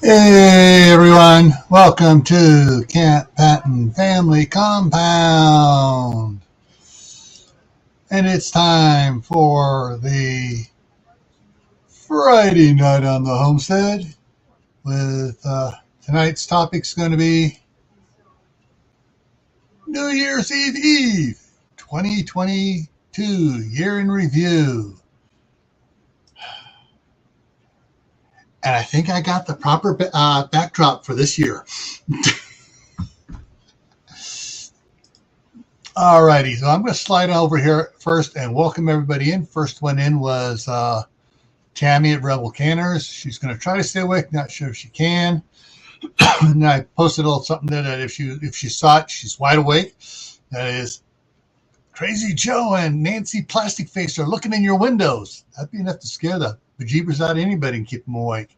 Hey everyone, welcome to Camppatton Family Compound. And it's time for the Friday night on the Homestead with tonight's topic's going to be New Year's Eve 2022 year in review. And I think I got the proper backdrop for this year. Alrighty, so I'm going to slide over here first and welcome everybody in. First one in was Tammy at Rebel Canners. She's going to try to stay awake. Not sure if she can. And I posted a little something there that if she saw it, she's wide awake. That is, Crazy Joe and Nancy Plastic Face are looking in your windows. That'd be enough to scare the bejeebers out of anybody and keep them awake.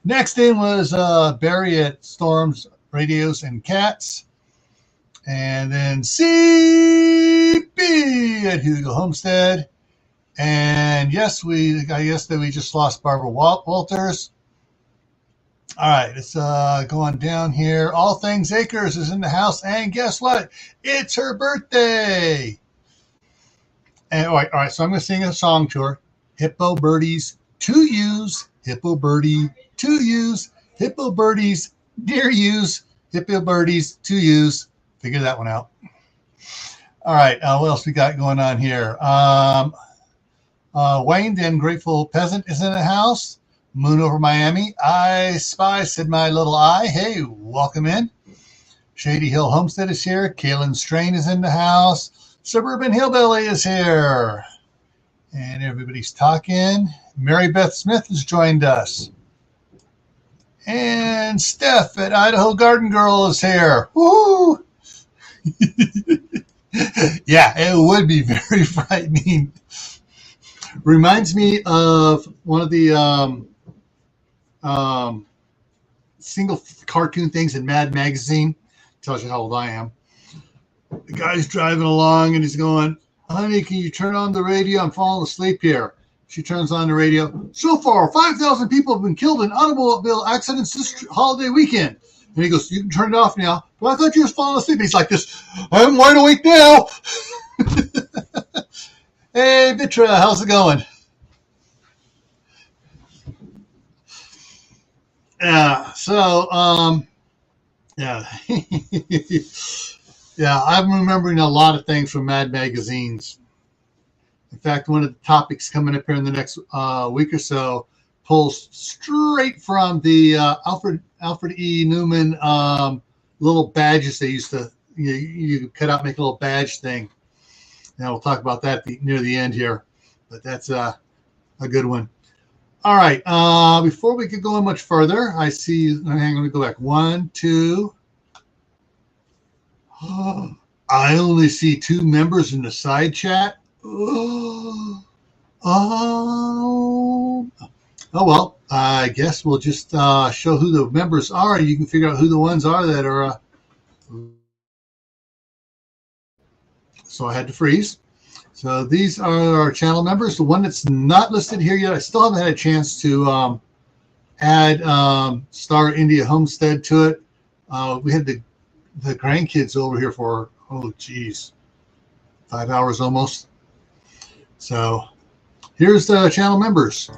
Next in was Barry at Storms, Radios, and Cats. And then CB at Hugo Homestead. And yes, I guess that we just lost Barbara Walters. All right, it's going down here. All Things Acres is in the house. And guess what? It's her birthday. And all right, so I'm going to sing a song to her. Hippo Birdies, to use. Hippo Birdie, to use. Hippo Birdies, dear use. Hippo Birdies, to use. Figure that one out. All right, what else we got going on here? Wayne, the Ungrateful Peasant, is in the house. Moon over Miami. I Spy, said my little eye. Hey, welcome in. Shady Hill Homestead is here. Kaylin Strain is in the house. Suburban Hillbilly is here. And everybody's talking. Mary Beth Smith has joined us. And Steph at Idaho Garden Girl is here. Woo! Yeah, it would be very frightening. Reminds me of one of the single cartoon things in Mad Magazine. Tells you how old I am. The guy's driving along and he's going, honey, can you turn on the radio? I'm falling asleep here. She turns on the radio. So far, 5,000 people have been killed in automobile accidents this holiday weekend. And he goes, you can turn it off now. But I thought you were falling asleep. And he's like this, I'm wide awake now. Hey, Vitra, how's it going? Yeah, so, yeah. Yeah, I'm remembering a lot of things from Mad Magazines. In fact, one of the topics coming up here in the next week or so pulls straight from the Alfred E. Newman little badges they used to, you cut out, make a little badge thing. And we'll talk about that near the end here. But that's a good one. All right, before we could go in much further, I see, I'm going to go back. 1, 2. I only see 2 members in the side chat. Oh, well, I guess we'll just show who the members are. You can figure out who the ones are that are. So I had to freeze. So these are our channel members. The one that's not listed here yet, I still haven't had a chance to add Star India Homestead to it. We had the grandkids over here for, 5 hours almost. So here's the channel members.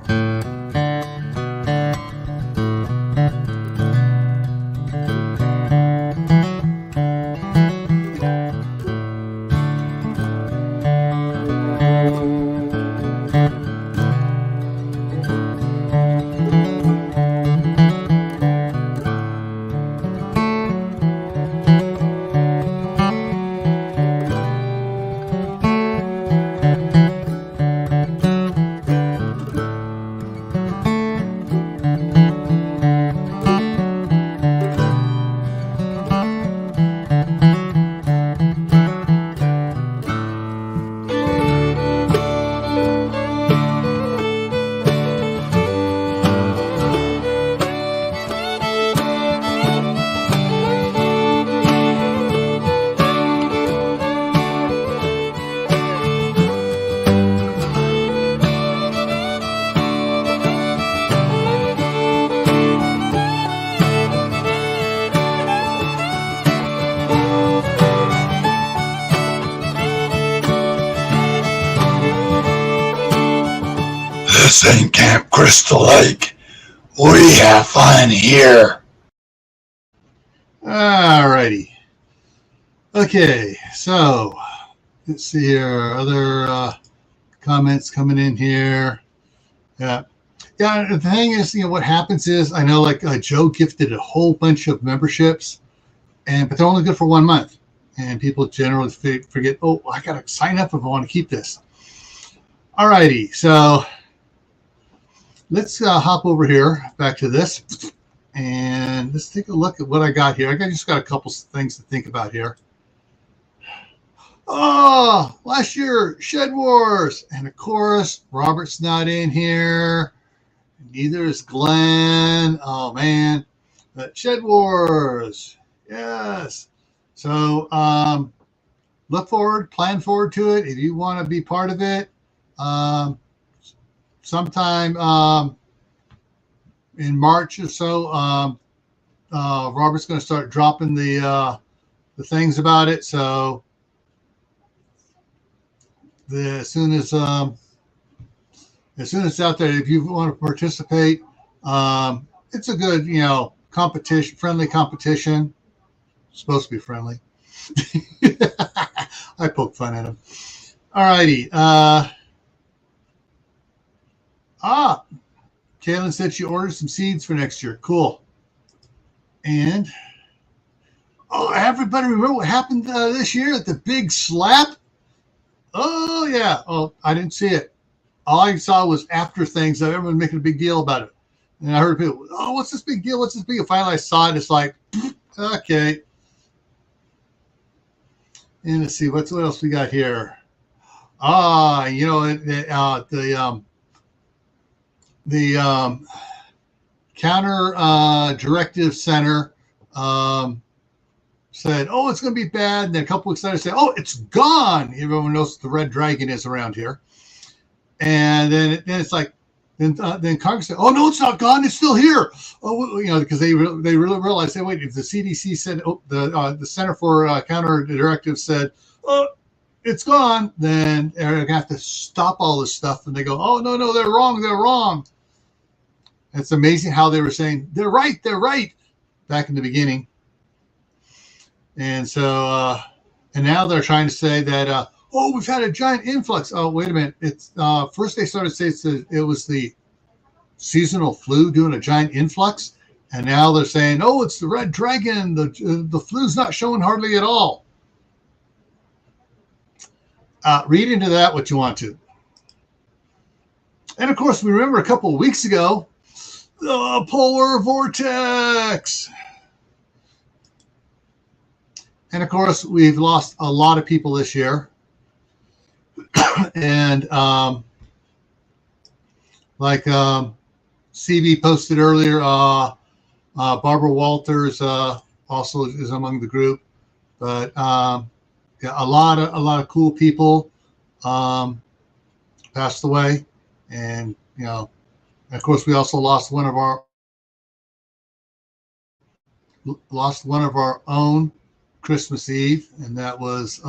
This ain't Camp Crystal Lake. We have fun here. Alrighty. Okay, so let's see here. Other comments coming in here. Yeah. Yeah, the thing is, what happens is, I know like Joe gifted a whole bunch of memberships, but they're only good for 1 month. And people generally forget, oh, I got to sign up if I want to keep this. All righty, so let's hop over here back to this. And let's take a look at what I got here. I just got a couple things to think about here. Oh, last year, Shed Wars. And of course, Robert's not in here. Neither is Glenn. Oh, man. But Shed Wars. Yes. So plan forward to it. If you want to be part of it, sometime in March or so, Robert's going to start dropping the things about it. So as soon as it's out there, if you want to participate, it's a good, competition, friendly competition. It's supposed to be friendly. I poke fun at him. All righty. Kaylin said she ordered some seeds for next year. Cool. And everybody remember what happened this year at the big slap? Oh yeah. Oh, I didn't see it. All I saw was after things. Everyone making a big deal about it. And I heard people, oh, what's this big deal? What's this big deal? Finally, I saw it. It's like, okay. And let's see, what else we got here? The Counter Directive Center said, oh, it's going to be bad. And then a couple weeks later, said, oh, it's gone. Everyone knows what the red dragon is around here. And then it's like, then Congress said, oh, no, it's not gone. It's still here. Oh, because they really realized, wait, if the CDC said, the Center for Counter Directive said, oh, it's gone, then they're going to have to stop all this stuff. And they go, oh, no, they're wrong. It's amazing how they were saying, they're right back in the beginning. And so, and now they're trying to say that, we've had a giant influx. Oh, wait a minute. It's first they started saying it was the seasonal flu doing a giant influx. And now they're saying, oh, it's the red dragon. The flu's not showing hardly at all. Read into that what you want to. And of course, we remember a couple of weeks ago, the polar vortex. And of course, we've lost a lot of people this year. And like CB posted earlier, Barbara Walters also is among the group. But yeah, a lot of cool people passed away, and of course we also lost one of our own Christmas Eve, and that was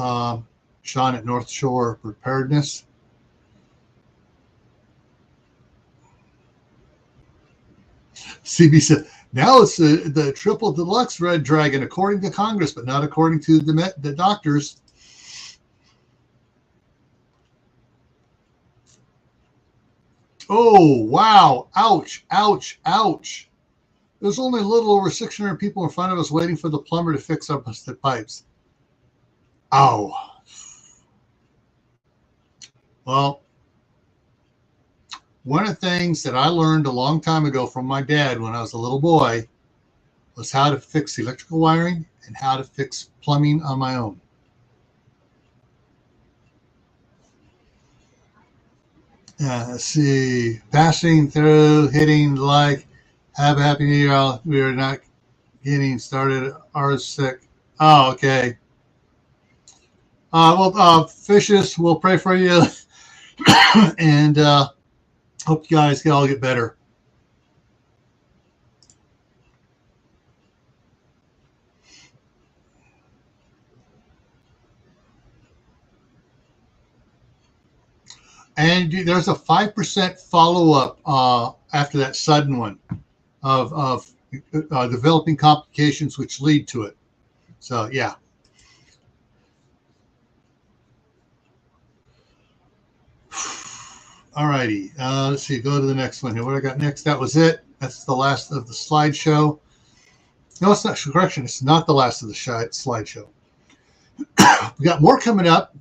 Sean at North Shore Preparedness. CB said, now it's the triple deluxe red dragon, according to Congress, but not according to the doctors. Oh, wow. Ouch. There's only a little over 600 people in front of us waiting for the plumber to fix up the pipes. Ow. Well, one of the things that I learned a long time ago from my dad when I was a little boy was how to fix electrical wiring and how to fix plumbing on my own. Let's see. Passing through, hitting like, have a happy new year. We are not getting started. Ours sick. Oh, okay. Fishes, we'll pray for you. And hope you guys can all get better. And there's a 5% follow-up after that sudden one of developing complications which lead to it. So, yeah. All righty. Let's see. Go to the next one here. What I got next? That was it. That's the last of the slideshow. No, it's not. Correction. It's not the last of the slideshow. We got more coming up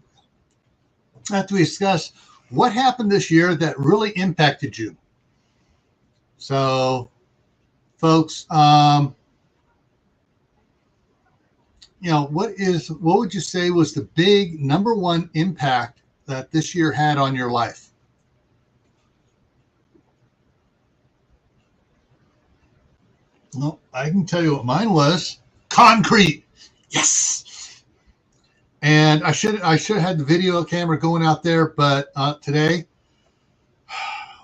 after we discuss what happened this year that really impacted you. So, folks, what would you say was the big number one impact that this year had on your life? Well, I can tell you what mine was. Concrete. Yes. And I should have had the video camera going out there, but today,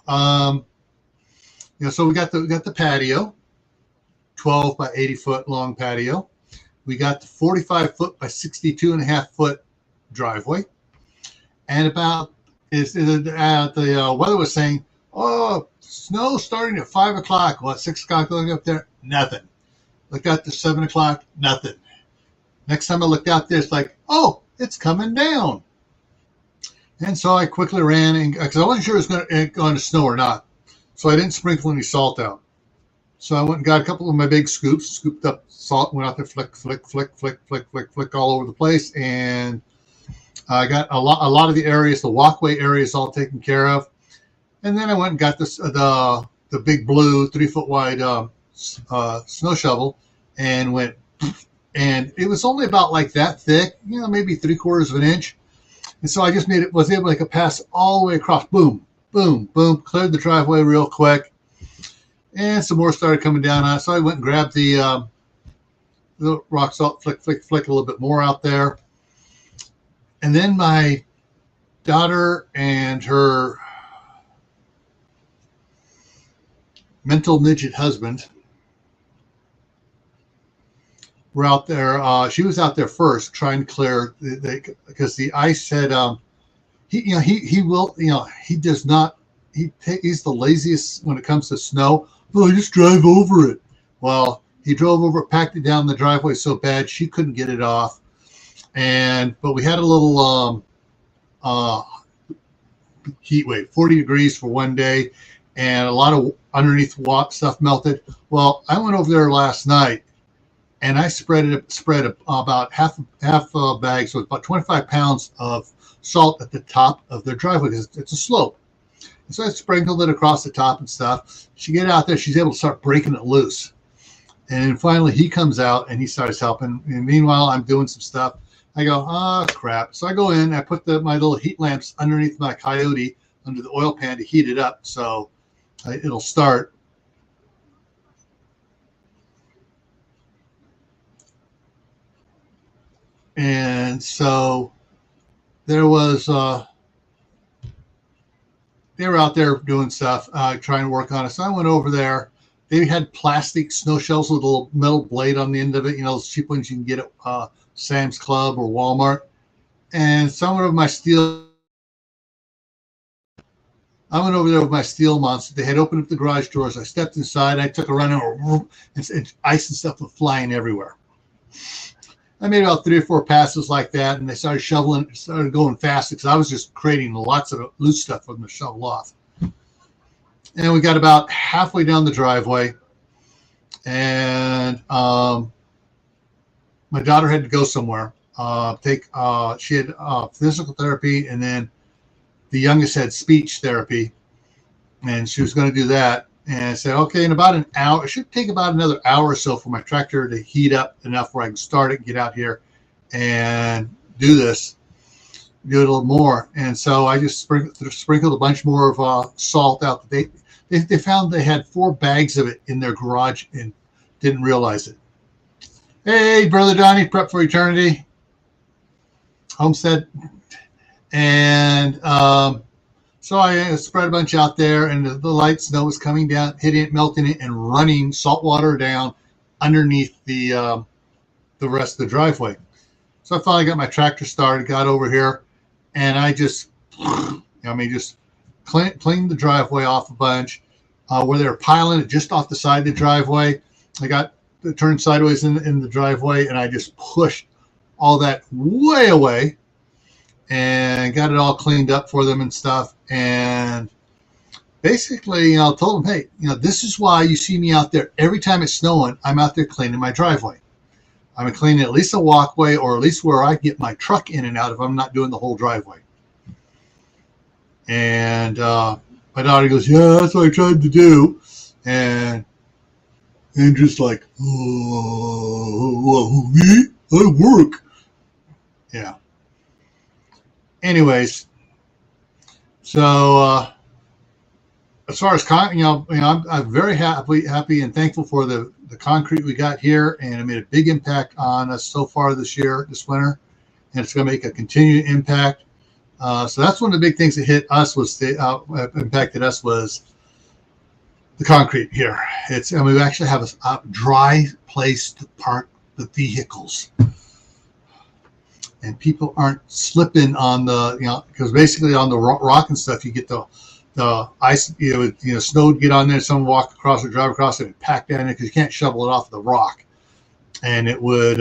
so we got the patio, 12 by 80 foot long patio. We got the 45 foot by 62.5 foot driveway, and about the weather was saying, oh, snow starting at 5 o'clock. Well, at 6 o'clock going up there, nothing. Looked out to 7 o'clock, nothing. Next time I looked out there, it's like, oh, it's coming down. And so I quickly ran, because I wasn't sure it was going to snow or not. So I didn't sprinkle any salt out. So I went and got a couple of my big scoops, scooped up salt, went out there, flick, flick, flick, flick, flick, flick, flick all over the place. And I got a lot of the areas, the walkway areas all taken care of. And then I went and got the big blue 3 foot wide snow shovel and went, and it was only about like that thick, maybe 3/4 of an inch. And so I just was able to make a pass all the way across. Boom, boom, boom, cleared the driveway real quick. And some more started coming down on it. So I went and grabbed the rock salt, flick, flick, flick a little bit more out there. And then my daughter and her mental midget husband were out there. She was out there first trying to clear because the ice had he's the laziest when it comes to snow. Oh, just drive over it. Well, he drove over it, packed it down the driveway so bad she couldn't get it off. But we had a little heat wave, 40 degrees for one day, and a lot of underneath stuff melted. Well, I went over there last night, and I spread about half a bag, so it's about 25 pounds of salt at the top of their driveway because it's a slope. And so I sprinkled it across the top and stuff. She get out there, she's able to start breaking it loose. And then finally he comes out and he starts helping. And meanwhile, I'm doing some stuff. I go, oh, crap. So I go in, I put my little heat lamps underneath my Coyote under the oil pan to heat it up so it'll start. And so there was, they were out there doing stuff, trying to work on it. So I went over there. They had plastic snow shells with a little metal blade on the end of it, those cheap ones you can get at Sam's Club or Walmart. And some of my steel, I went over there with my steel monster. They had opened up the garage doors. I stepped inside. I took a run and ice and stuff was flying everywhere. I made about 3 or 4 passes like that, and they started shoveling. It started going fast because I was just creating lots of loose stuff for them to shovel off. And we got about halfway down the driveway, and my daughter had to go somewhere. She had physical therapy, and then the youngest had speech therapy, and she was going to do that. And I said, okay, in about an hour, it should take about another hour or so for my tractor to heat up enough where I can start it and get out here and do this, do it a little more. And so I just sprinkled a bunch more of salt out. They found they had 4 bags of it in their garage and didn't realize it. Hey, Brother Donnie, Prep for Eternity, Homestead. And so I spread a bunch out there, and the light snow was coming down, hitting it, melting it, and running salt water down underneath the rest of the driveway. So I finally got my tractor started, got over here, and I just cleaned the driveway off a bunch, where they were piling it just off the side of the driveway. I got it turned sideways in the driveway, and I just pushed all that way away and got it all cleaned up for them and stuff. And basically, told them, hey, this is why you see me out there every time it's snowing. I'm out there cleaning my driveway. I'm cleaning at least a walkway, or at least where I get my truck in and out if I'm not doing the whole driveway. And my daughter goes, yeah, that's what I tried to do. And just like, oh, me? I work. Yeah. Anyways, so as far as I'm very happy and thankful for the concrete we got here, and it made a big impact on us so far this winter, and it's going to make a continued impact. So that's one of the big things that hit us impacted us was the concrete here. And we actually have a dry place to park the vehicles, and people aren't slipping on the because basically on the rock and stuff you get the ice, snow would get on there, someone walk across or drive across it and pack down there because you can't shovel it off the rock, and it would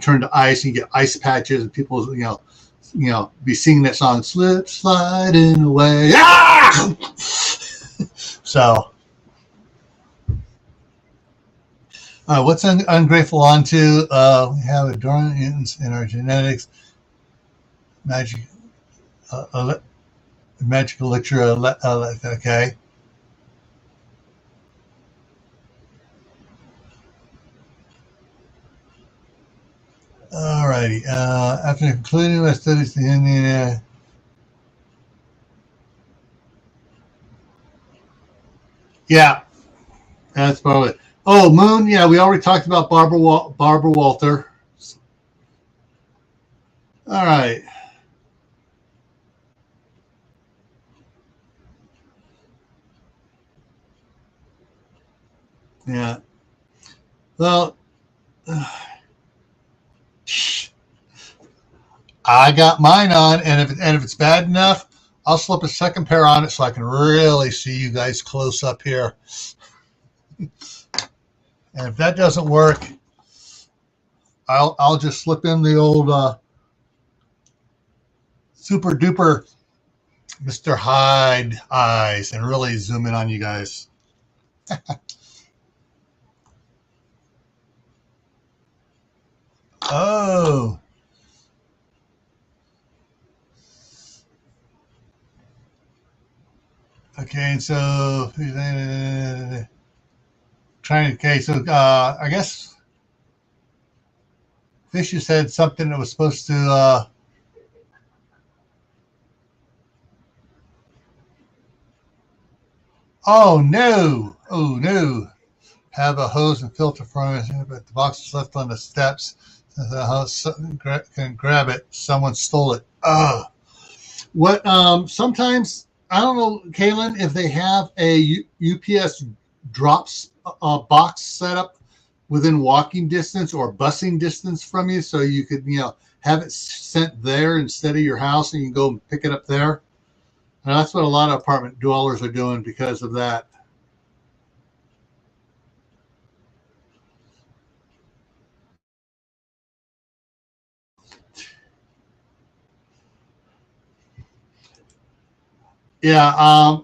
turn to ice, and you get ice patches, and people be singing that song, slip sliding away. Ah! So what's ungrateful onto? We have adorned mutants in our genetics, magic magical elixir, okay. Alrighty. After concluding my studies, the Indian. Yeah, that's probably it. Oh, Moon. Yeah, we already talked about Barbara Walter. All right. Yeah. Well, I got mine on, and if it's bad enough, I'll slip a second pair on it so I can really see you guys close up here. And if that doesn't work, I'll just slip in the old super duper Mr. Hyde eyes and really zoom in on you guys. Oh. Okay, and so I guess Fisher said something that was supposed to oh no, have a hose and filter from it, but the box is left on the steps. The house can grab it. Someone stole it. What? Sometimes, I don't know, Kaylin, if they have a UPS drops box set up within walking distance or busing distance from you, so you could have it sent there instead of your house, and you can go and pick it up there. And that's what a lot of apartment dwellers are doing because of that. Yeah,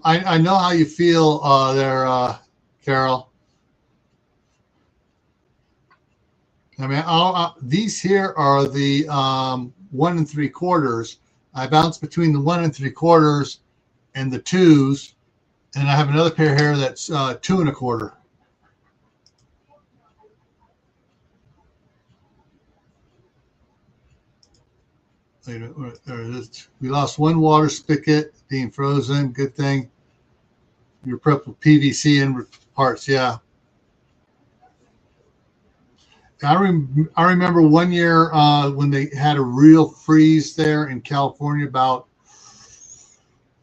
I know how you feel there, Carol. I mean, these here are the 1 3/4. I bounce between the 1 3/4 and the 2s, and I have another pair here that's 2 1/4. We lost one water spigot being frozen. Good thing. You're prepped with PVC in parts. Yeah. I remember one year when they had a real freeze there in California about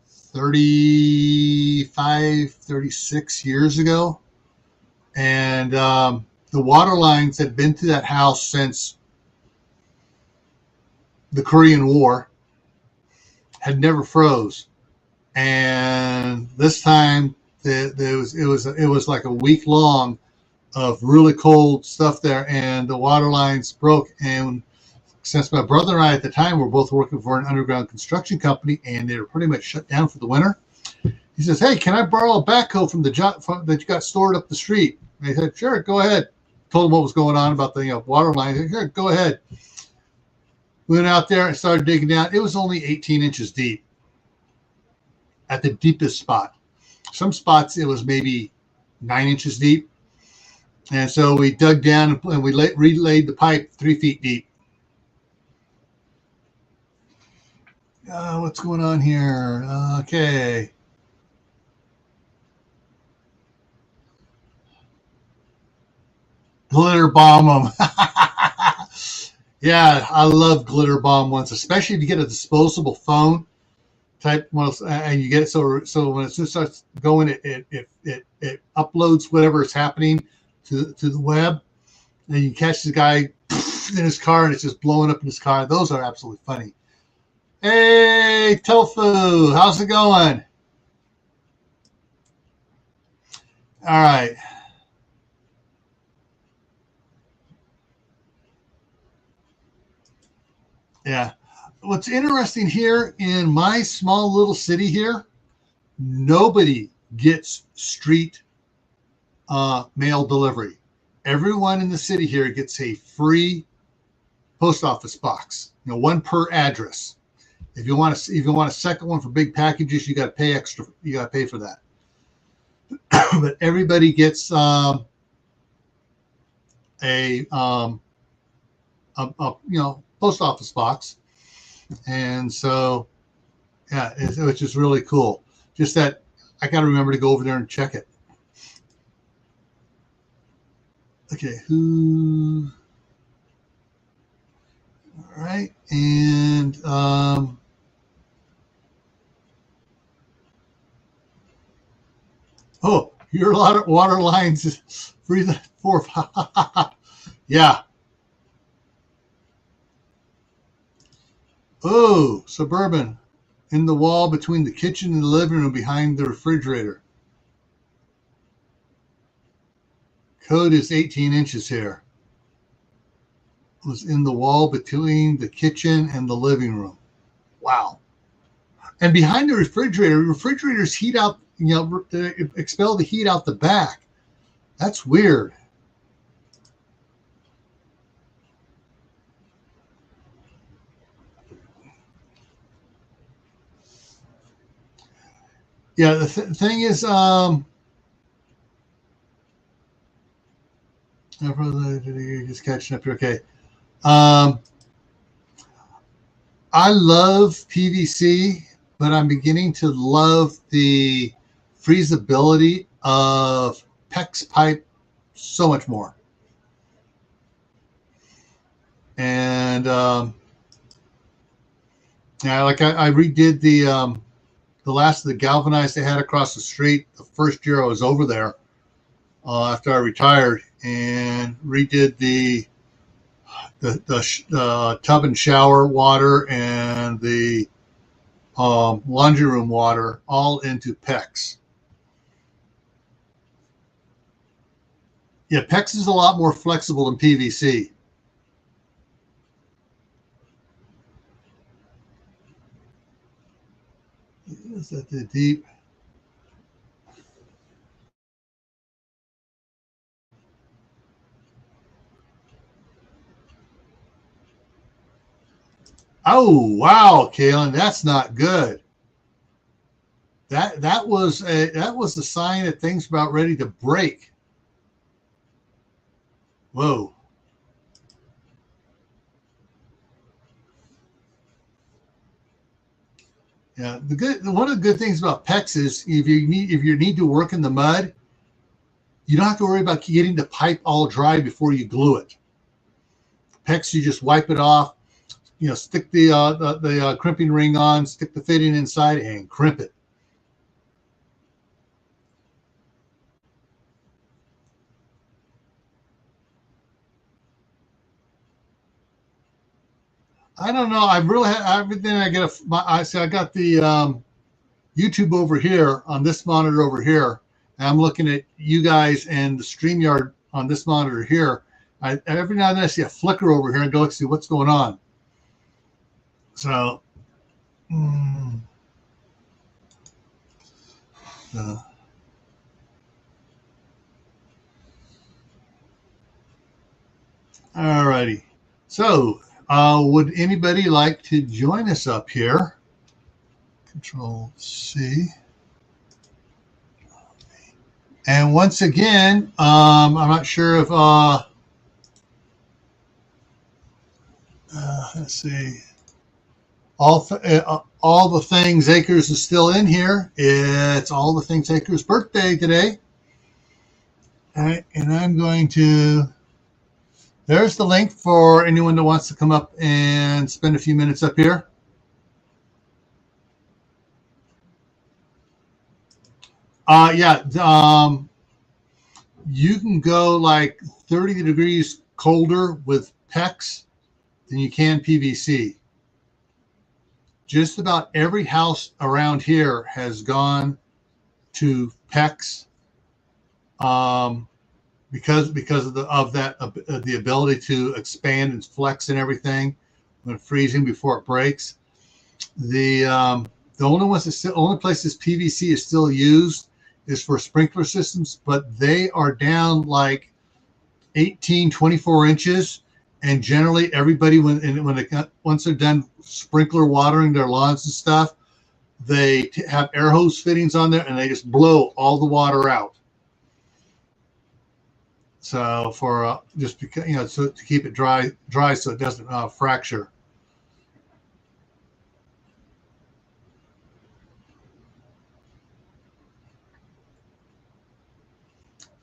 35, 36 years ago. And the water lines had been to that house since the Korean War, had never froze. And this time it was like a week long of really cold stuff there, and the water lines broke. And since my brother and I at the time were both working for an underground construction company, and they were pretty much shut down for the winter, he says, "Hey, can I borrow a backhoe from the job that you got stored up the street?" And I said, "Sure, go ahead." Told him what was going on about the water line. He said, "Sure, go ahead." We went out there and started digging down. It was only 18 inches deep at the deepest spot. Some spots it was maybe 9 inches deep. And so we dug down and we relayed the pipe 3 feet deep. What's going on here? Okay. Glitter bomb them. Yeah, I love glitter bomb ones, especially if you get a disposable phone type one, and you get it so when it starts going, it uploads whatever is happening to the web, and you catch the guy in his car and it's just blowing up in his car. Those are absolutely funny. Hey, Tofu, how's it going? All right. Yeah. What's interesting here in my small little city here, nobody gets street mail delivery. Everyone in the city here gets a free post office box, one per address. If you want a second one for big packages, you got to pay extra. You got to pay for that. But everybody gets a post office box, and so yeah, it's just really cool. Just that I got to remember to go over there and check it. Okay, who? All right, and oh, your lot of water lines free the four. Yeah. Oh, suburban in the wall between the kitchen and the living room behind the refrigerator. Code is 18 inches here. It was in the wall between the kitchen and the living room. Wow. And behind the refrigerators heat out, expel the heat out the back. That's weird. Yeah, the thing is, just catching up here. Okay. I love PVC, but I'm beginning to love the freezability of PEX pipe so much more. And yeah, like I redid the last of the galvanized they had across the street the first year I was over there after I retired, and redid the tub and shower water and the laundry room water all into PEX. Yeah, PEX is a lot more flexible than PVC. Is that the deep? Oh wow, Kalen, that's not good. That was the sign that things were about ready to break. Whoa. Yeah, one of the good things about PEX is if you need to work in the mud, you don't have to worry about getting the pipe all dry before you glue it. PEX, you just wipe it off, stick the crimping ring on, stick the fitting inside, and crimp it. I don't know. I really have everything. I got the YouTube over here on this monitor over here, and I'm looking at you guys and the StreamYard on this monitor here. Every now and then I see a flicker over here and go, let's see what's going on. So, all righty. So, would anybody like to join us up here? Control C. And once again, I'm not sure if, let's see, all the Things Acres is still in here. It's All the Things Acres birthday today. All right, and I'm going to, there's the link for anyone that wants to come up and spend a few minutes up here. You can go like 30 degrees colder with PEX than you can PVC. Just about every house around here has gone to PEX because of the ability to expand and flex and everything when freezing before it breaks. The only places PVC is still used is for sprinkler systems, but they are down like 18, 24 inches. And generally everybody, once they're done sprinkler watering their lawns and stuff, they have air hose fittings on there and they just blow all the water out. So for just because, so to keep it dry so it doesn't fracture.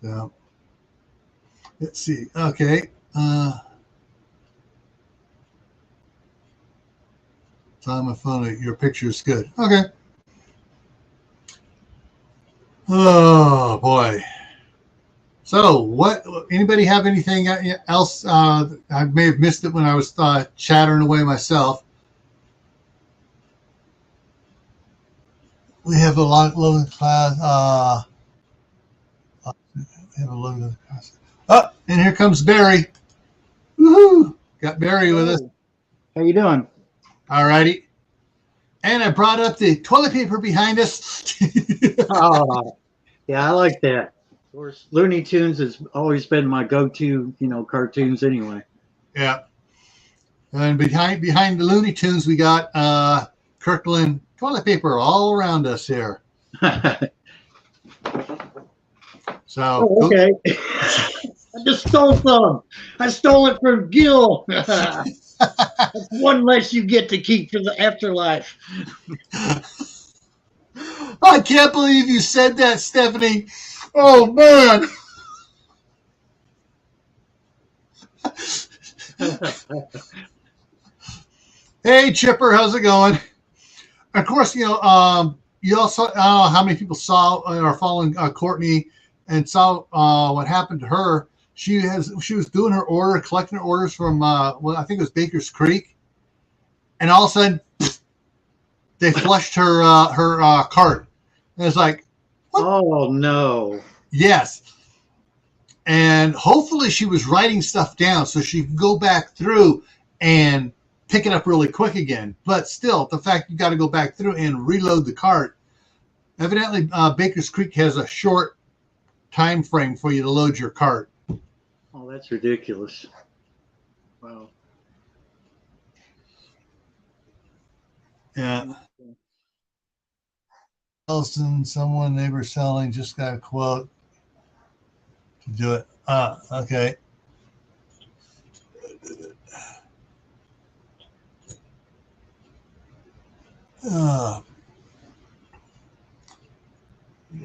So let's see. Okay. It's on my phone. Your picture is good. Okay. Oh boy. So what? Anybody have anything else? I may have missed it when I was chattering away myself. We have a low class. We have a low class. Oh, and here comes Barry. Woohoo! Got Barry with us. How you doing? All righty. And I brought up the toilet paper behind us. Oh, yeah, I like that. Of course, Looney Tunes has always been my go-to, cartoons anyway. Yeah. And behind the Looney Tunes, we got Kirkland toilet paper all around us here. So okay. I just stole some. I stole it from Gil. That's one less you get to keep for the afterlife. I can't believe you said that, Stephanie. Oh, man. Hey, Chipper, how's it going? Of course, you also, I don't know how many people saw or are following Courtney and saw what happened to her. She was doing her order, collecting her orders from, I think it was Baker's Creek. And all of a sudden, they flushed her cart. And it's like, what? Oh, no. Yes. And hopefully she was writing stuff down so she could go back through and pick it up really quick again. But still, the fact you got to go back through and reload the cart. Evidently, Baker's Creek has a short time frame for you to load your cart. Oh, that's ridiculous. Wow. Yeah. Elston, someone neighbor selling, just got a quote to do it. Okay.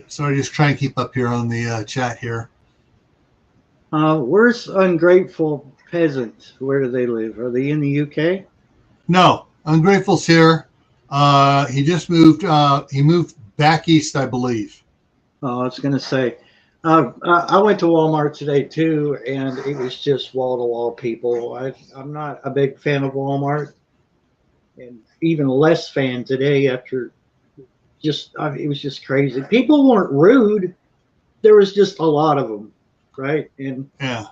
Sorry, just try and keep up here on the chat here. Where's Ungrateful Peasants? Where do they live? Are they in the UK? No, Ungrateful's here. He just moved. He moved back east, I believe. Oh, I was going to say, I went to Walmart today too, and it was just wall-to-wall people. I'm not a big fan of Walmart, and even less fan today after it was just crazy. People weren't rude. There was just a lot of them, right? And Yeah.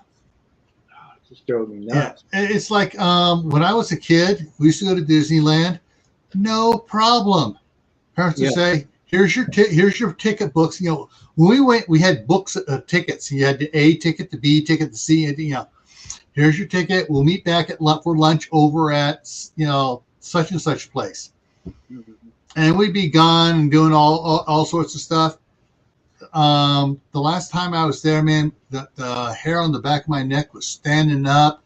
it just drove me Yeah. nuts. It's like when I was a kid, we used to go to Disneyland. No problem. Parents would say, here's your ticket books. You know, when we went, we had books, tickets. You had the A ticket, the B ticket, the C, and you know, here's your ticket. We'll meet back for lunch over at, you know, such and such place. Mhm. And we'd be gone and doing all sorts of stuff. The last time I was there, man, the hair on the back of my neck was standing up.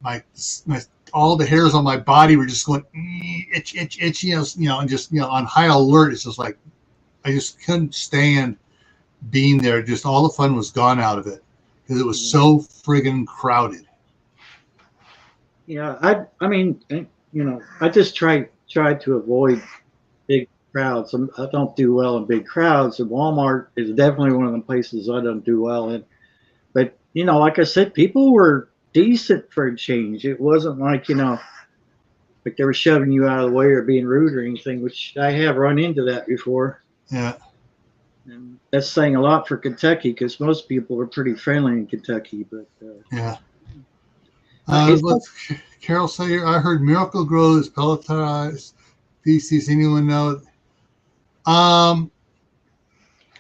My all the hairs on my body were just going itch, and just on high alert. It's just like I just couldn't stand being there. Just all the fun was gone out of it because it was so friggin' crowded. Yeah, I mean, I just try to avoid big crowds. I don't do well in big crowds, and Walmart is definitely one of the places I don't do well in. But like I said, people were decent for a change. It wasn't like like they were shoving you out of the way or being rude or anything, which I have run into that before. Yeah. And that's saying a lot for Kentucky because most people are pretty friendly in Kentucky. But Yeah. it's Carol Sayer, I heard Miracle Grow is pelletized feces. Anyone know?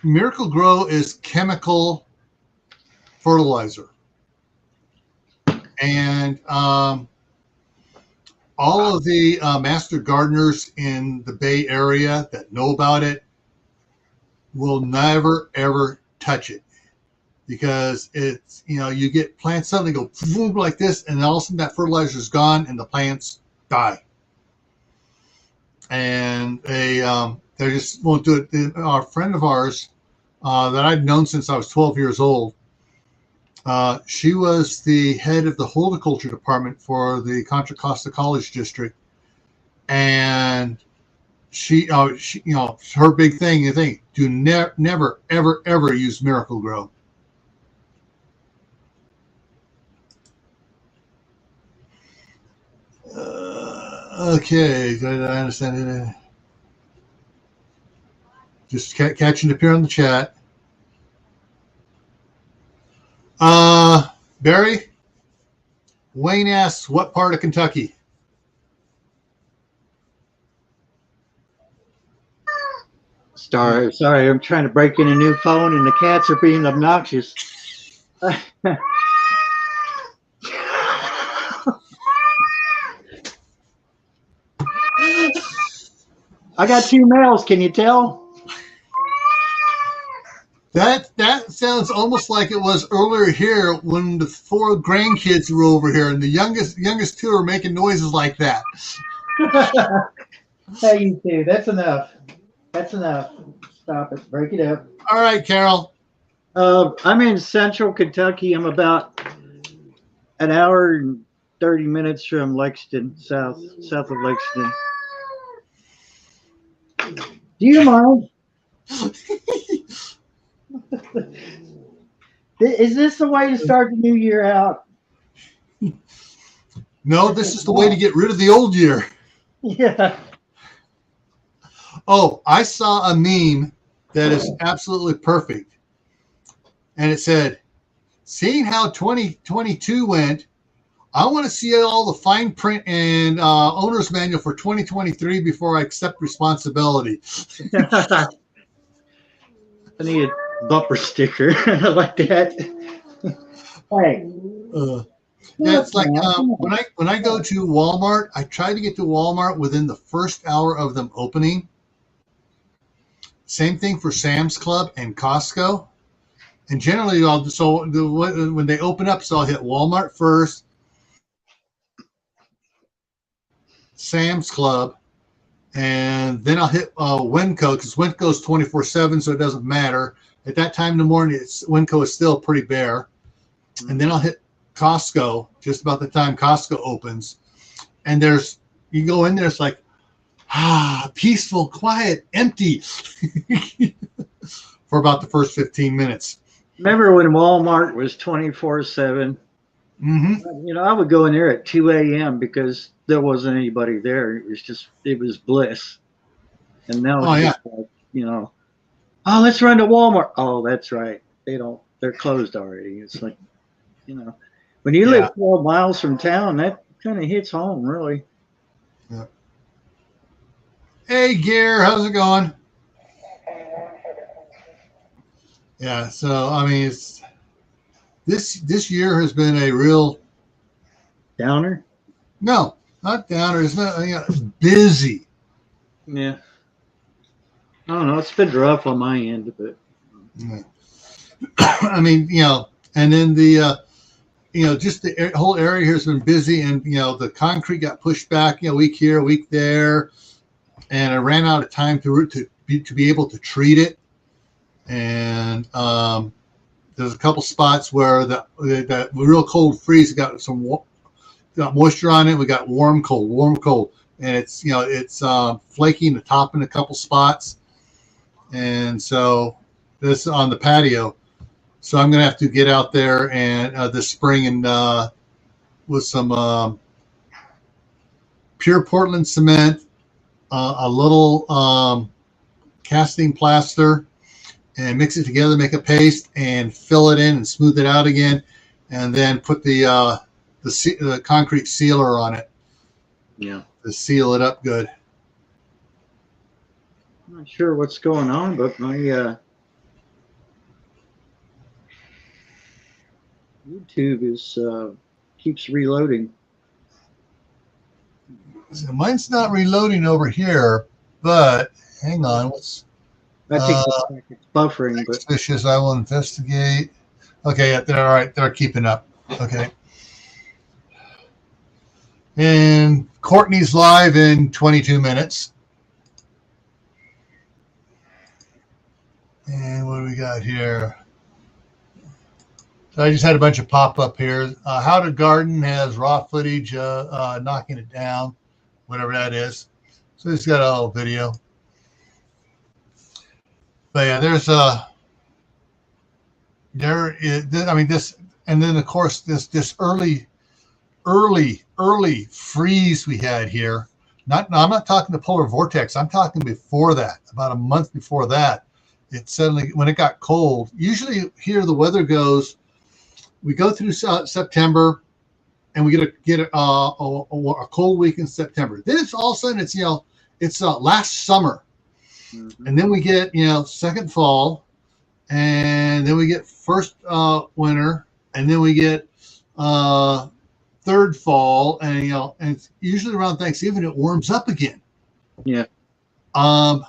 Miracle Grow is chemical fertilizer. And all of the master gardeners in the Bay Area that know about it will never, ever touch it. Because it's, you get plants suddenly go boom like this, and all of a sudden that fertilizer is gone and the plants die. And they just won't do it. A friend of ours that I've known since I was 12 years old, she was the head of the horticulture department for the Contra Costa College District. And she her big thing, do never, ever, ever use Miracle Grow. Okay, did I understand it? Just catching up here on the chat. Barry, Wayne asks, what part of Kentucky? Sorry, I'm trying to break in a new phone and the cats are being obnoxious. I got 2 males, can you tell? That sounds almost like it was earlier here when the 4 grandkids were over here, and the youngest 2 are making noises like that. Hey, you 2, that's enough. That's enough. Stop it. Break it up. All right, Carol. I'm in central Kentucky. I'm about an hour and 30 minutes from Lexington, south of Lexington. Do you mind? Is this the way to start the new year out? No, this is the way to get rid of the old year. Yeah. Oh, I saw a meme that is absolutely perfect. And it said, seeing how 2022 went, I want to see all the fine print and owner's manual for 2023 before I accept responsibility. I need a bumper sticker. I like that. Hey. Yeah, it's like when I go to Walmart, I try to get to Walmart within the first hour of them opening. Same thing for Sam's Club and Costco. And generally, when they open up, so I'll hit Walmart first, Sam's Club, and then I'll hit Winco, because Winco is 24/7, so it doesn't matter. At that time in the morning, Winco is still pretty bare. And then I'll hit Costco just about the time Costco opens. And you go in there, it's like, peaceful, quiet, empty for about the first 15 minutes. Remember when Walmart was 24/7? Mm-hmm. I would go in there at 2 a.m. because there wasn't anybody there. It was bliss. And now Oh it's yeah. just like, oh, let's run to Walmart. Oh, that's right. They're closed already. It's like, when you Yeah. live 12 miles from town, that kind of hits home, really. Yeah. Hey, Gear, how's it going? Yeah. So I mean, this year has been a real Downer? no, not downer. It's not busy. Yeah. I don't know. It's been rough on my end, but Yeah. I mean, and then just the whole area here has been busy, and the concrete got pushed back, week here, week there, and I ran out of time to be able to treat it, and there's a couple spots where the real cold freeze got moisture on it. We got warm, cold, and it's flaking the top in a couple spots, and so this on the patio. So I'm going to have to get out there and this spring and with some pure Portland cement, a little casting plaster, and mix it together, make a paste, and fill it in and smooth it out again, and then put the concrete sealer on it. Yeah. To seal it up good. I'm not sure what's going on, but my YouTube keeps reloading. So mine's not reloading over here, but hang on. I think it's buffering, but suspicious. I will investigate. Okay, yeah, they're all right. They're keeping up. Okay. And Courtney's live in 22 minutes. And what do we got here? So I just had a bunch of pop-up here. How to Garden has raw footage knocking it down, whatever that is. So it's got a little video. But yeah, this, and then of course this early freeze we had here. I'm not talking the polar vortex. I'm talking before that, about a month before that. It suddenly, when it got cold, usually here the weather goes, we go through September and we get a cold week in September. Then it's all of a sudden it's last summer. Mm-hmm. And then we get, second fall, and then we get first winter, and then we get third fall, and and it's usually around Thanksgiving it warms up again. Yeah. I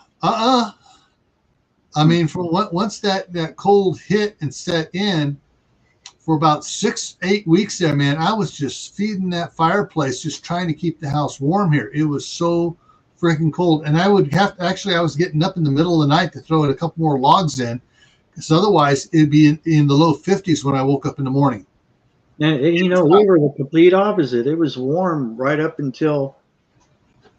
mean, once that cold hit and set in, for about 6-8 weeks there, man, I was just feeding that fireplace, just trying to keep the house warm here. It was so freaking cold, and I was getting up in the middle of the night to throw a couple more logs in, because otherwise it'd be in the low 50s when I woke up in the morning. And we were the complete opposite. It was warm right up until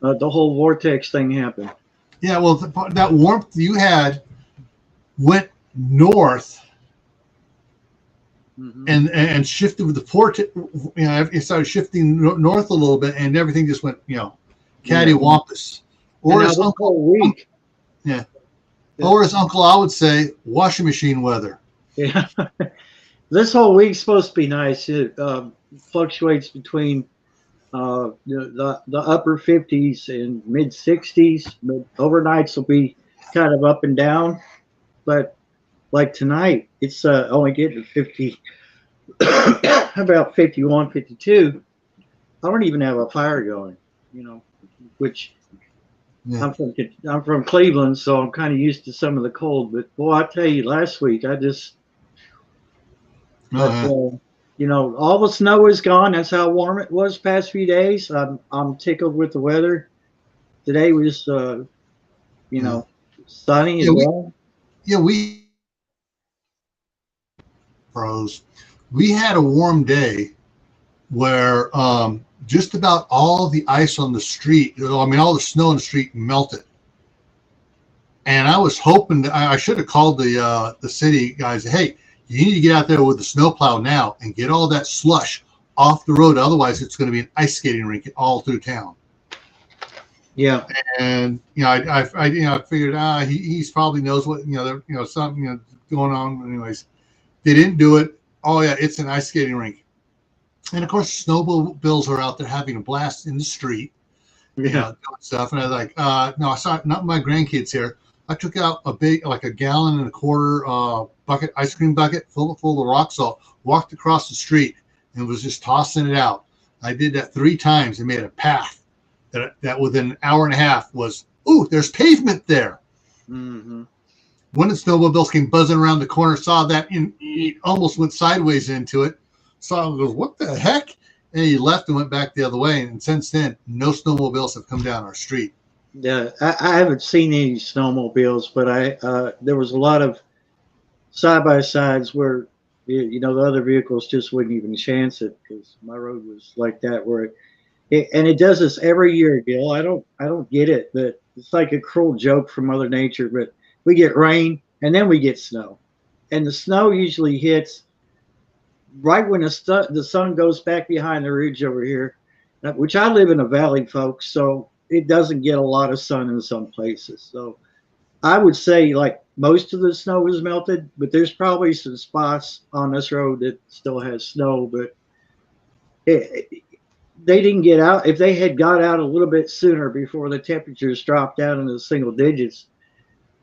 the whole vortex thing happened. Yeah, well, that warmth you had went north. Mm-hmm. And shifted with the port. It started shifting north a little bit, and everything just went, cattywampus. Or as or as Uncle I would say, washing machine weather. Yeah. This whole week's supposed to be nice. It fluctuates between the upper 50s and mid 60s, but overnights will be kind of up and down. But like tonight, it's only getting 50, about 51, 52. I don't even have a fire going, which I'm from Cleveland, so I'm kind of used to some of the cold. But boy, I tell you, last week I just, all the snow is gone. That's how warm it was past few days. I'm tickled with the weather. Today was, sunny as well. We had a warm day where just about all the ice on the street, all the snow on the street melted. And I was hoping that I should have called the city guys. Hey, you need to get out there with the snowplow now and get all that slush off the road. Otherwise, it's going to be an ice skating rink all through town. Yeah. And I figured he's probably knows what something going on. Anyways, they didn't do it. Oh yeah, it's an ice skating rink, and of course snowmobiles are out there having a blast in the street, Yeah. doing stuff. And I was like, no, I saw not my grandkids here. I took out a big, like a gallon and a quarter bucket, ice cream bucket full of rock salt, walked across the street and was just tossing it out. I did that 3 times and made a path that within an hour and a half was, ooh, there's pavement there. Mm-hmm. One of the snowmobiles came buzzing around the corner, saw that, and he almost went sideways into it. Saw it, goes, what the heck? And he left and went back the other way. And since then, no snowmobiles have come down our street. Yeah, I haven't seen any snowmobiles, but there was a lot of side by sides where the other vehicles just wouldn't even chance it because my road was like that where it does this every year, Gil. I don't get it, but it's like a cruel joke from Mother Nature. But we get rain and then we get snow, and the snow usually hits right when the sun goes back behind the ridge over here, which I live in a valley, folks, so it doesn't get a lot of sun in some places. So I would say like most of the snow is melted, but there's probably some spots on this road that still has snow, but they didn't get out. If they had got out a little bit sooner before the temperatures dropped down into single digits,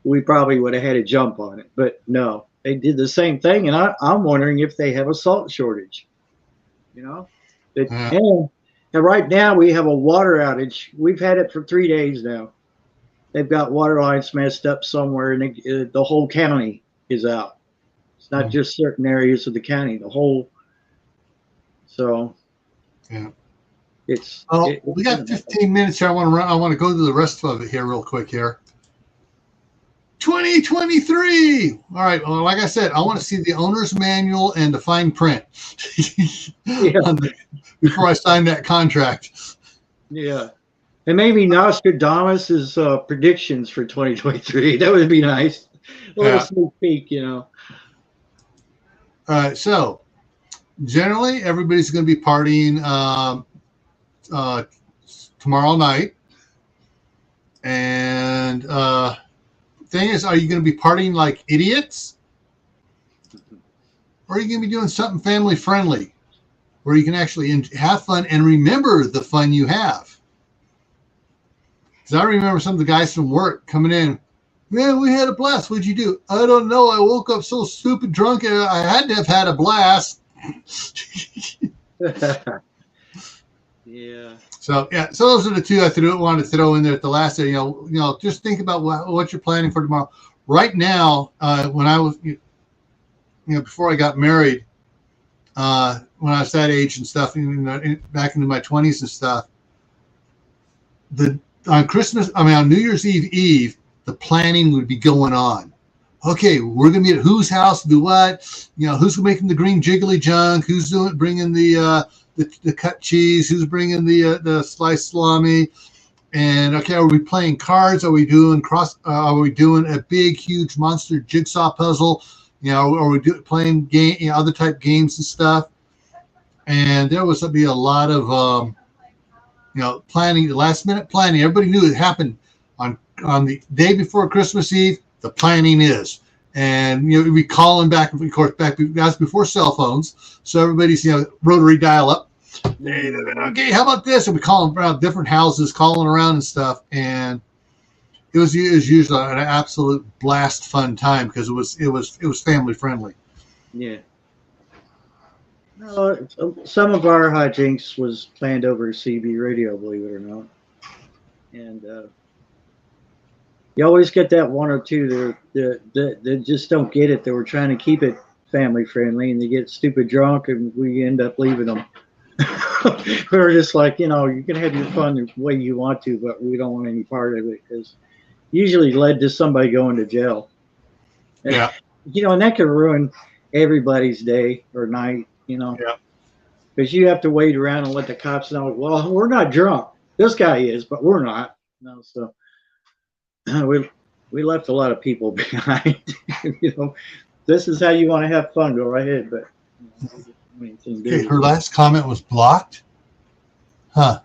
we probably would have had a jump on it. But no, they did the same thing. And I'm wondering if they have a salt shortage, And right now we have a water outage. We've had it for 3 days now. They've got water lines messed up somewhere, and the whole county is out. It's not just certain areas of the county, the whole. So, yeah, we got 15 minutes here. I want to go through the rest of it here real quick here. 2023. All right. Well, like I said, I want to see the owner's manual and the fine print before I sign that contract. Yeah. And maybe Nostradamus' predictions for 2023. That would be nice. A little sneak peek, All right. So, generally, everybody's going to be partying tomorrow night. And thing is, are you going to be partying like idiots? Or are you going to be doing something family friendly where you can actually have fun and remember the fun you have? Because I remember some of the guys from work coming in. Man, we had a blast. What'd you do? I don't know. I woke up so stupid drunk. I had to have had a blast. Yeah. So those are the two I wanted to throw in there at the last day. Just think about what you're planning for tomorrow. Right now, when I was, before I got married, when I was that age and stuff, back into my 20s and stuff, on New Year's Eve, the planning would be going on. Okay, we're gonna be at whose house, do what? Who's making the green jiggly junk? Who's bringing the cut cheese? Who's bringing the sliced salami? And okay, are we playing cards? Are we doing a big, huge monster jigsaw puzzle? Are we playing other type games and stuff? And there was to be a lot of planning, last minute planning. Everybody knew it happened on the day before Christmas Eve. The planning is, and we'd be calling back. Of course, that's before cell phones, so everybody's rotary dial up. Hey, okay, how about this? And we calling around different houses, calling around and stuff, and it was usually an absolute blast, fun time because it was family friendly. Yeah. No, some of our hijinks was planned over CB radio, believe it or not, and you always get that one or two that just don't get it. That we're trying to keep it family friendly, and they get stupid drunk, and we end up leaving them. We're just like, you can have your fun the way you want to, but we don't want any part of it because usually led to somebody going to jail. Yeah. And that could ruin everybody's day or night. Yeah. Because you have to wait around and let the cops know. Well, we're not drunk. This guy is, but we're not. So we left a lot of people behind. This is how you want to have fun. Go right ahead, but. Okay, her last comment was blocked. Huh.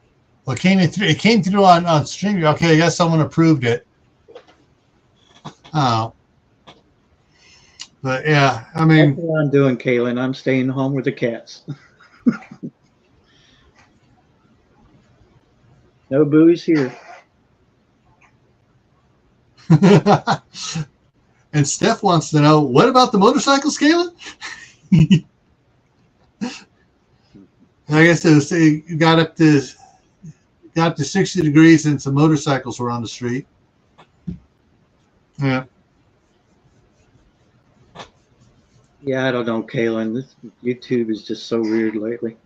Well, it came through on stream. Okay, I guess someone approved it. Oh. But yeah, I mean, that's what I'm doing, Kaylin. I'm staying home with the cats. No booze here. and Steph wants to know, what about the motorcycles, Kaylin? I guess it got up to 60 degrees and some motorcycles were on the street. Yeah. Yeah, I don't know, Kaylin. This YouTube is just so weird lately.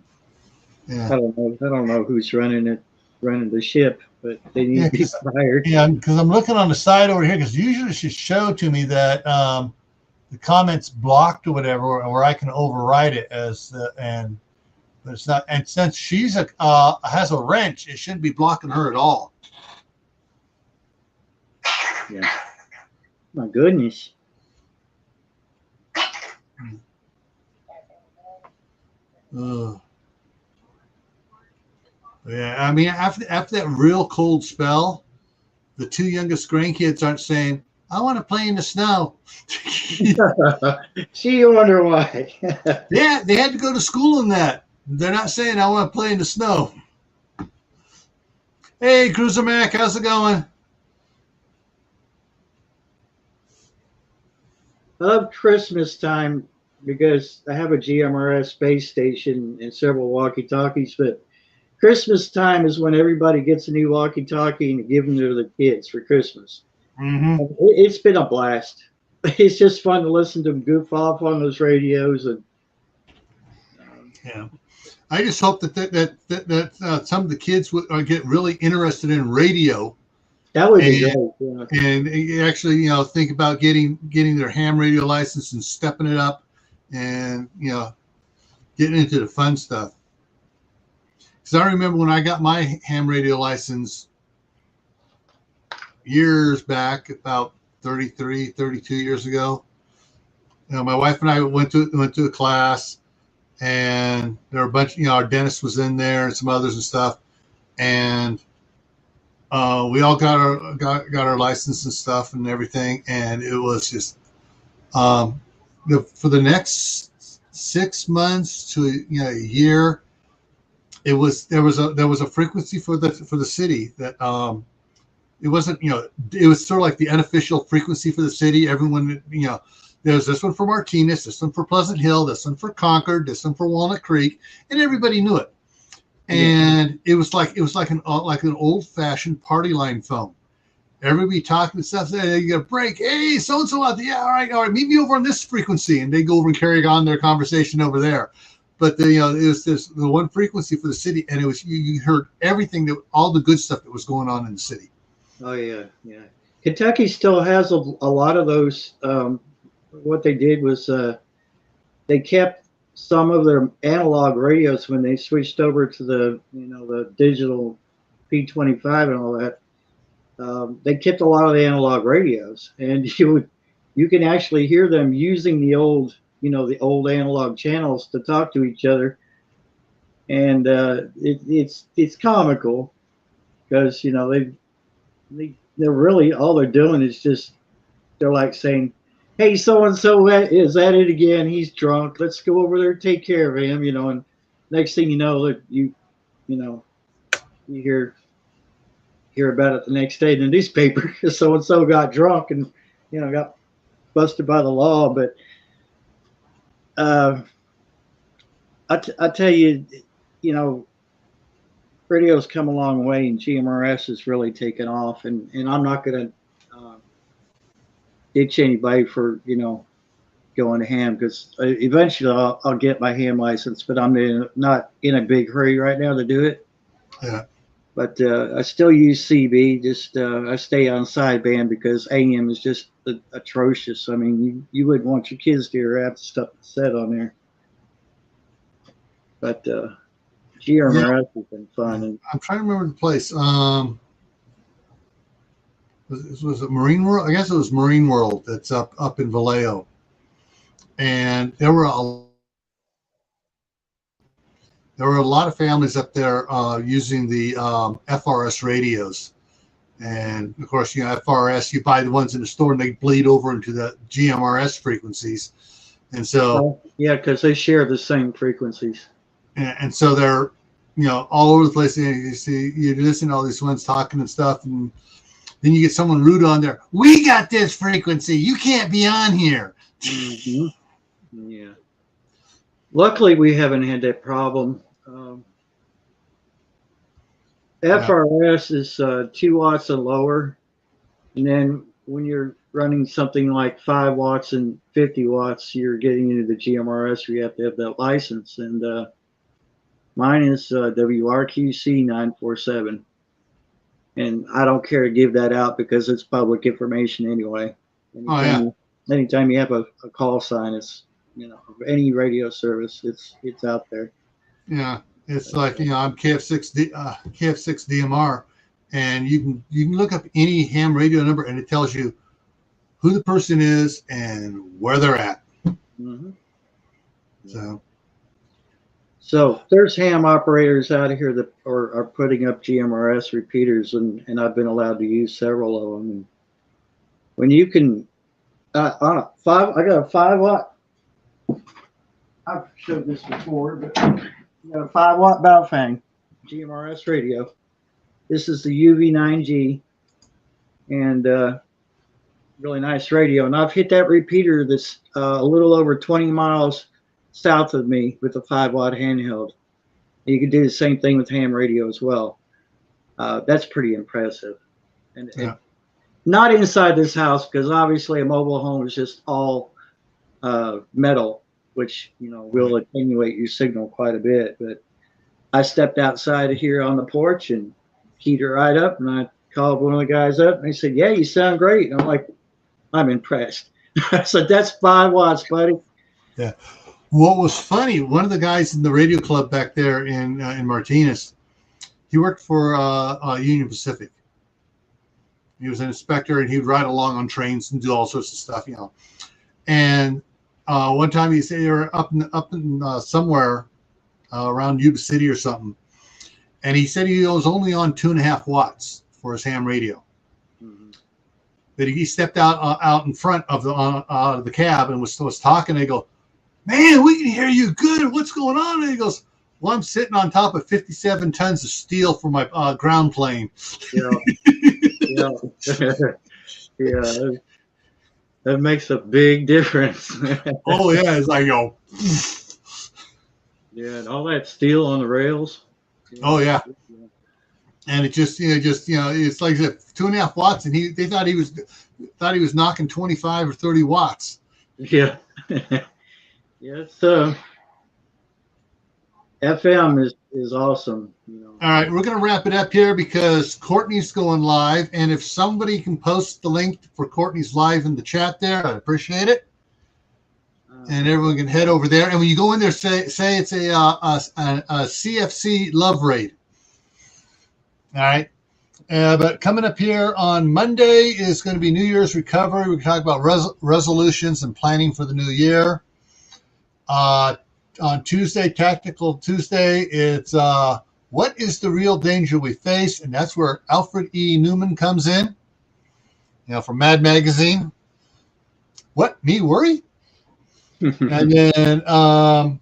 Yeah. I don't know who's running the ship, but they need to be fired. Yeah, because I'm looking on the side over here, because usually it should show to me that the comments blocked or whatever, or I can override it but it's not. And since she's has a wrench, it shouldn't be blocking her at all. Yeah. My goodness. Yeah, I mean, after that real cold spell, the two youngest grandkids aren't saying, "I want to play in the snow." Gee, you wonder why. Yeah, they had to go to school in that. They're not saying, "I want to play in the snow." Hey, Cruiser Mac, how's it going? I love Christmas time because I have a GMRS base station and several walkie-talkies, but Christmas time is when everybody gets a new walkie-talkie and give them to the kids for Christmas. Mm-hmm. It's been a blast. It's just fun to listen to them goof off on those radios. And yeah, I just hope that some of the kids would get really interested in radio. That would be great. Yeah. And actually, think about getting their ham radio license and stepping it up, and getting into the fun stuff. Because I remember when I got my ham radio license years back, about 33, 32 years ago. My wife and I went to a class, and there were a bunch. Our dentist was in there and some others and stuff, and we all got our license and stuff and everything, and it was just for the next 6 months to a year. There was a frequency for the city that it wasn't it was sort of like the unofficial frequency for the city. Everyone there's this one for Martinez, this one for Pleasant Hill, this one for Concord, this one for Walnut Creek, and everybody knew it. And it was like an old fashioned party line phone. Everybody talking and stuff. Say, you got a break. Hey, so and so out there. Yeah, all right. Meet me over on this frequency, and they go over and carry on their conversation over there. But it was the one frequency for the city, and it was you heard everything, all the good stuff that was going on in the city. Oh yeah. Kentucky still has a lot of those. What they did was they kept some of their analog radios when they switched over to the digital P25 and all that. They kept a lot of the analog radios, and you can actually hear them using the old analog channels to talk to each other, and it's comical because they're really, all they're doing is just, they're like saying, "Hey, so and so is at it again. He's drunk. Let's go over there and take care of him." And next thing you know, that you hear about it the next day in the newspaper. So and so got drunk and got busted by the law. But I tell you, radio's come a long way, and GMRS has really taken off. And I'm not going to ditch anybody for going to ham, because eventually I'll get my ham license, but I'm not in a big hurry right now to do it. Yeah. But I still use CB. Just I stay on sideband because AM is just atrocious. I mean, you wouldn't want your kids to hear half the stuff that's said on there. But GMRS has been fun. And I'm trying to remember the place. Was it Marine World? I guess it was Marine World. That's up in Vallejo, and there were there were a lot of families up there using the FRS radios. And of course, FRS, you buy the ones in the store and they bleed over into the GMRS frequencies. And so, yeah, because they share the same frequencies. And so they're, all over the place. You listen to all these ones talking and stuff. And then you get someone rude on there. We got this frequency. You can't be on here. Mm-hmm. Yeah. Luckily, we haven't had that problem. FRS is 2 watts and lower. And then when you're running something like 5 watts and 50 watts, you're getting into the GMRS where you have to have that license. And mine is WRQC 947. And I don't care to give that out because it's public information anyway. Anytime you have a call sign, it's, any radio service, it's out there. Yeah. It's like, I'm KF6 DMR, and you can look up any ham radio number and it tells you who the person is and where they're at. Mm-hmm. So there's ham operators out here that are putting up GMRS repeaters, and I've been allowed to use several of them. And when you can, on a I got a 5 watt. I've showed this before, but got a 5 watt Baofeng GMRS radio. This is the UV9G, and really nice radio. And I've hit that repeater that's a little over 20 miles south of me with a 5 watt handheld. And you can do the same thing with ham radio as well. That's pretty impressive. And not inside this house, because obviously a mobile home is just all metal, which will attenuate your signal quite a bit. But I stepped outside of here on the porch and keyed it right up, and I called one of the guys up, and they said, "Yeah, you sound great." And I'm like, "I'm impressed." I said, "That's 5 watts, buddy." Yeah. What was funny, one of the guys in the radio club back there in Martinez, he worked for Union Pacific. He was an inspector, and he'd ride along on trains and do all sorts of stuff, And one time he said they were up in somewhere around Yuba City or something, and he said he was only on 2.5 watts for his ham radio. Mm-hmm. But he stepped out in front of the cab and was talking. And they go, "Man, we can hear you good. What's going on?" And he goes, "Well, I'm sitting on top of 57 tons of steel for my ground plane." Yeah. Yeah. That makes a big difference. Oh yeah, it's like Yeah, and all that steel on the rails. Oh yeah. And it just it's like I said, 2.5 watts, and they thought he was knocking 25 or 30 watts. Yeah. Yes. FM is awesome. All right, we're going to wrap it up here because Courtney's going live, and if somebody can post the link for Courtney's live in the chat there, I'd appreciate it. And everyone can head over there. And when you go in there, say it's a CFC love raid. All right. But coming up here on Monday is going to be New Year's recovery. We can talk about resolutions and planning for the new year. On Tuesday, Tactical Tuesday, it's what is the real danger we face? And that's where Alfred E. Newman comes in, from Mad Magazine. What, me worry? And then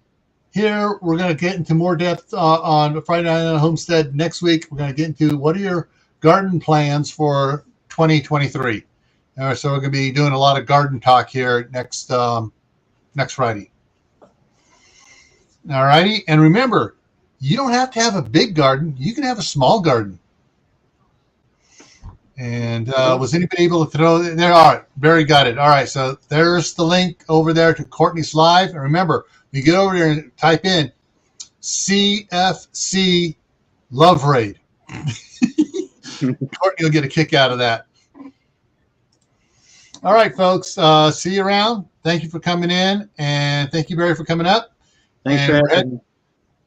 here we're going to get into more depth on Friday Night on Homestead. Next week, we're going to get into what are your garden plans for 2023. So we're going to be doing a lot of garden talk here next Friday. All righty. And remember, you don't have to have a big garden. You can have a small garden. And was anybody able to throw it there? All right. Barry got it. All right. So there's the link over there to Courtney's Live. And remember, you get over there and type in CFC Love Raid. Courtney will get a kick out of that. All right, folks. See you around. Thank you for coming in. And thank you, Barry, for coming up. Thanks for having me.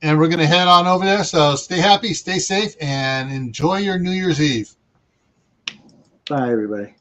And we're going to head on over there. So stay happy, stay safe, and enjoy your New Year's Eve. Bye, everybody.